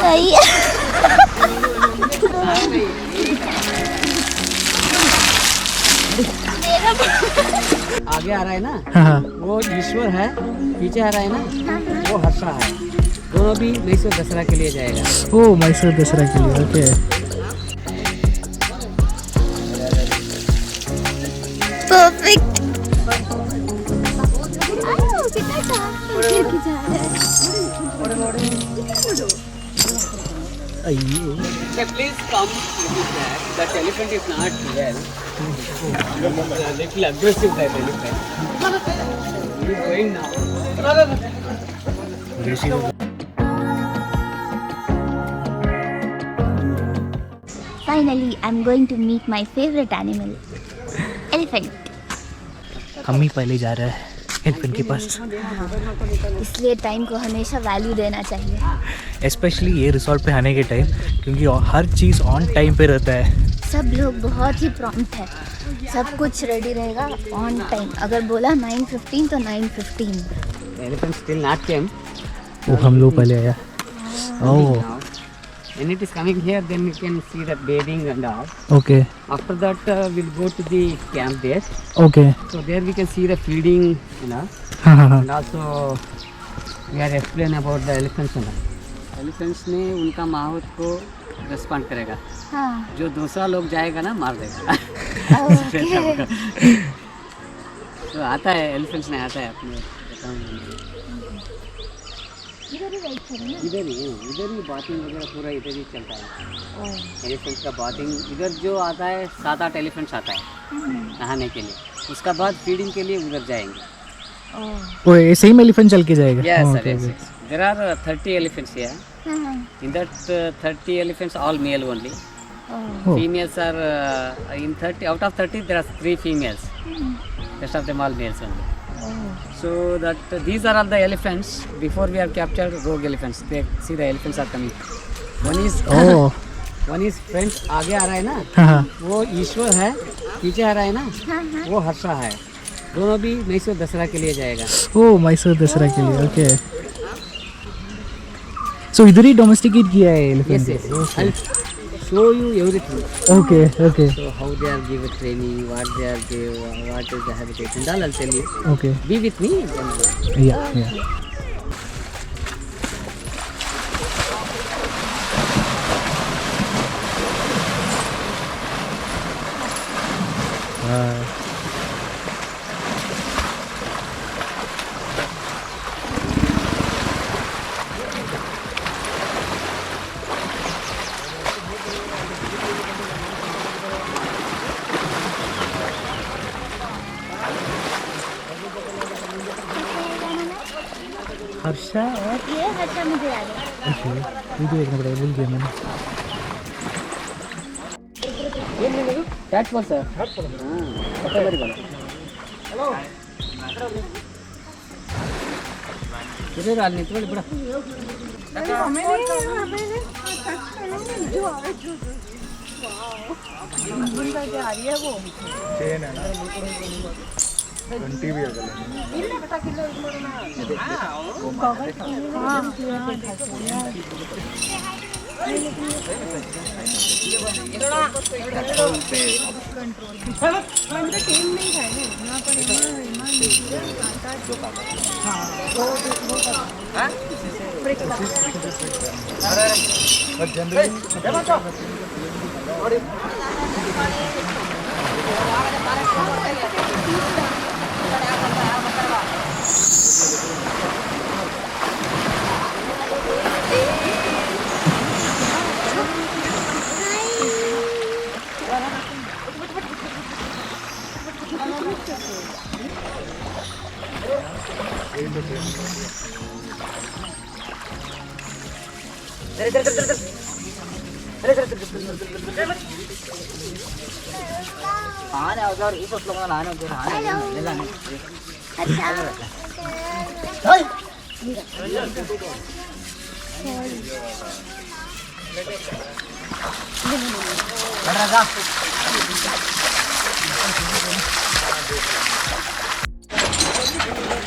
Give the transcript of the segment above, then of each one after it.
रही है। आगे आ रहा है ना, हाँ वो ईश्वर है, पीछे आ रहा है ना, वो हर्षा है। दोनों भी मैसूर दसरा के लिए जाएगा। ओ मैसूर दसरा के लिए, okay. Perfect. Please come with that. That elephant is not well. Little aggressive that elephant. He is going now. Finally, I'm going to meet my favorite animal, elephant. हम ही पहले जा रहे हैं एलिफेंट के पास। इसलिए टाइम को हमेशा वैल्यू देना चाहिए, स्पेशली ये रिसोर्ट पे आने के टाइम, क्योंकि हर चीज़ ऑन टाइम पे रहता है। सब लोग बहुत ही प्रॉम्प्ट है, सब कुछ रेडी रहेगा ऑन टाइम। अगर बोला 9:15 तो 9:15। The elephant still not came. वो हम लोग पहले आया। ओह When it is coming here, then you can see the bathing and all. Okay After that, we'll go to the camp there. Okay. So there we can see the feeding, you know, हाँ हाँ हाँ। and also we are explain about the elephants. You know. Elephants ने उनका माहौल को respond करेगा। हाँ, जो दूसरा लोग जाएगा ना, मार देगा। तो आता है, एलिफेंट्स ने आता है अपने इधर ही बाथिंग वगैरह पूरा इधर ही चलता है। एलिफेंट्स का बाथिंग इधर जो आता है, 7-8 एलिफेंट्स आता है नहाने के लिए। उसका बाद फीडिंग के लिए उधर जाएंगे। वो ऐसे ही में एलिफेंट चल के जाएगा? Yes, sir, yes. There are 30 elephants here. In that 30 elephants, all male only. Females are in 30. Out of 30, there are 3 females. Rest of them all males only. So that these are all the elephants. Before we have captured rogue elephants. They see the elephants are coming. One is friends आगे आ रहा है ना, वो ईश्वर है, पीछे आ रहा है ना, वो हर्षा है। दोनों भी मैसूर दसरा के लिए जाएगा। ओ मैसूर दसरा के लिए, ओके। सो इधर ही डोमेस्टिकेट किया है elephant? Yes, yes. I'll show you everything. Okay, okay. So how they are given training, what they are given, what is the habitat, and all I'll tell you. Okay. Be with me. Yeah, yeah. Harsha और ये हर्षा मुझे याद है। Okay, video देखना पड़ेगा, भूल गया मैंने। That's what sir. पता बड़ी बात। Hello. किधर डालनी थोड़ी बड़ा। आ रही है वो। चेन है ना। घंटी भी है।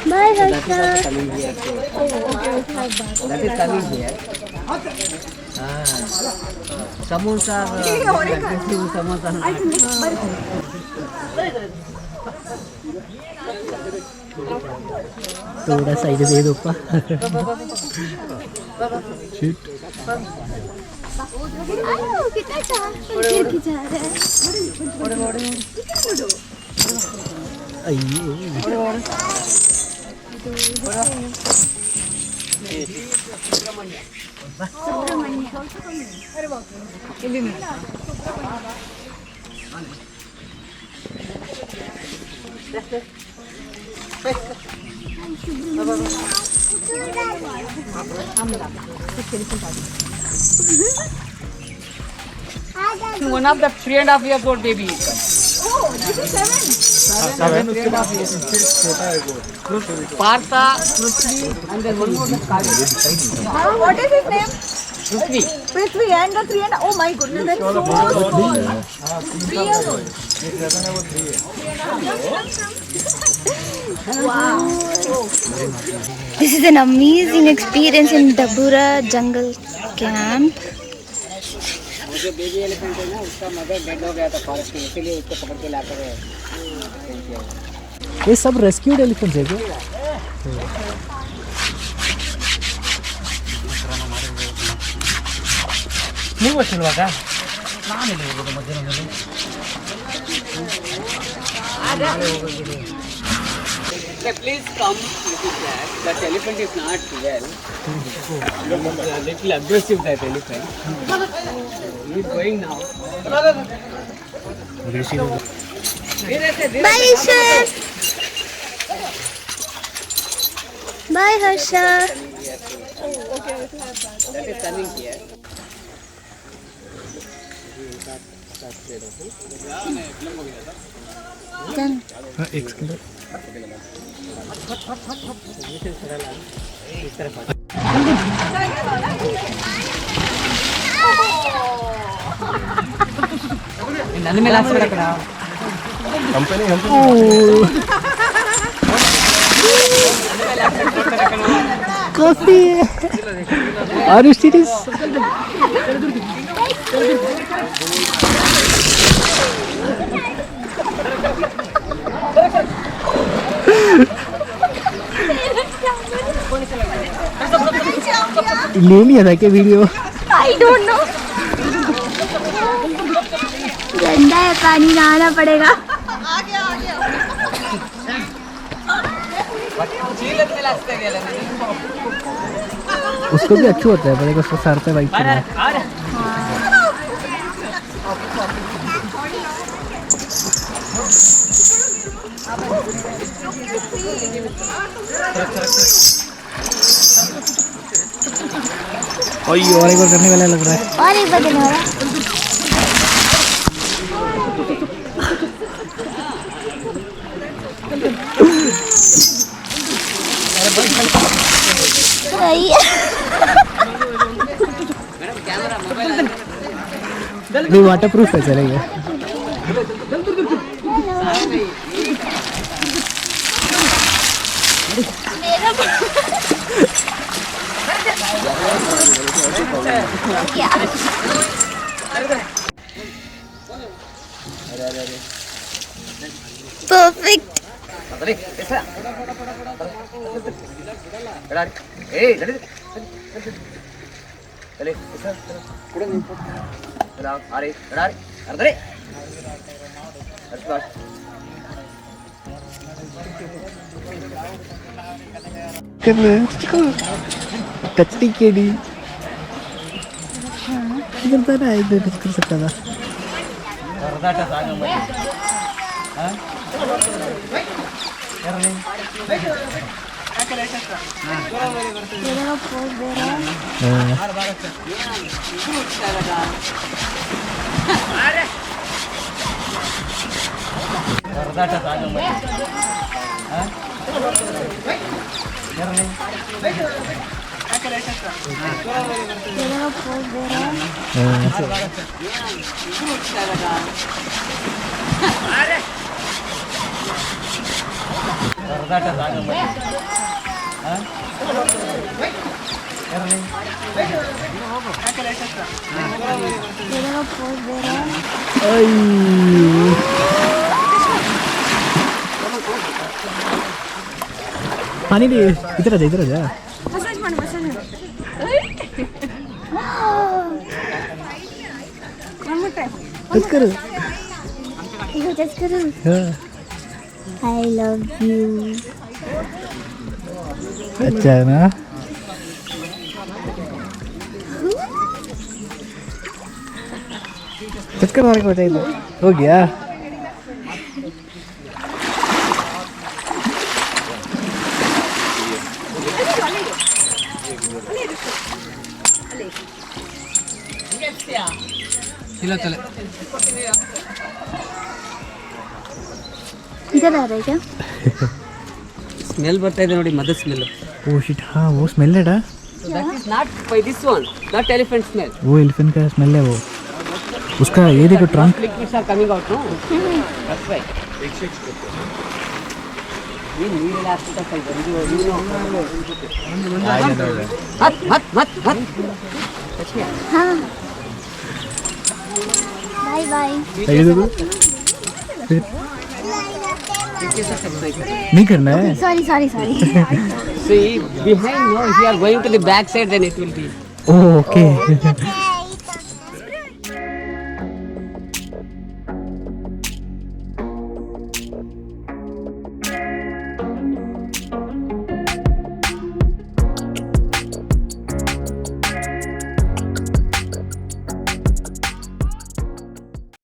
Bye Bye, So that is Harsha. also coming here. That is coming here. Samosa, samosa. थोड़ा साइड दे दो पा शिट आओ कितना चाह फिर की जा रहा है अयो One of the 3.5 years old baby is coming. Oh, this is 7. 3.5 years. Partha, Prithvi, and then one more. What is his name? Prithvi. Prithvi and the 3 and oh my goodness, that's so small. 3 years old. Wow. This is an amazing experience in Dubare jungle camp. जो baby elephant है ना उसका mother dead हो गया था forest में इसीलिए उसको पकड़ के लाकर ये सब रेस्क्यूड एलिफेंट्स है क्या ನೀವು ಗೊತ್ತಿಲ್ವಾಗ ನಾನು ಇಲ್ಲಿ ಹೋಗೋದು ಮಧ್ಯಾಹ್ನದಲ್ಲಿ Please come, that elephant is not well. A little aggressive, that elephant. He is going now. Bye, Ishwar. Bye, Harsha. That is coming here. Done. एक सेकंड ನನ್ನ ಮೇಲೆ ಹಾಕ್ಸ್ಬಿಡಕಡ company coffee are you serious ले लिया था क्या video I don't know. गंदा है पानी नहाना पड़ेगा उसको भी अच्छा होता है पर उसको सर पे वाइट करना और ये और एक बार करने वाला लग रहा है और एक बार देना होगा नहीं वाटर प्रूफ है चलेगा Perfect. कच्ची केड़ी इधर तो ना इधर कर सकता था पानी भी इधर आ जा Massage ಮಾಡು, massage ಮಾಡು. One more time. टच करो टच करो. I love you. अच्छा है ना टच करने को चाहिए हो गया इधर आ रहा है क्या? ಸ್ಮೆಲ್ ಬರ್ತಾ ಇದೆ ನೋಡಿ ಮದ ಸ್ಮೆಲ್ ओ शिट हाँ वो स्मेल है डा that is not by this one not elephant smell वो एलिफेंट का स्मेल है वो उसका ये देखो trunk liquids are coming out no that's why ये ನೀರೆಲ್ಲ ಹಾಕ್ತಾ ಇದೆ ಇದು ಮತ್ हाँ. Bye bye. नहीं करना है Sorry. see behind no if you are going to the back side then it will be okay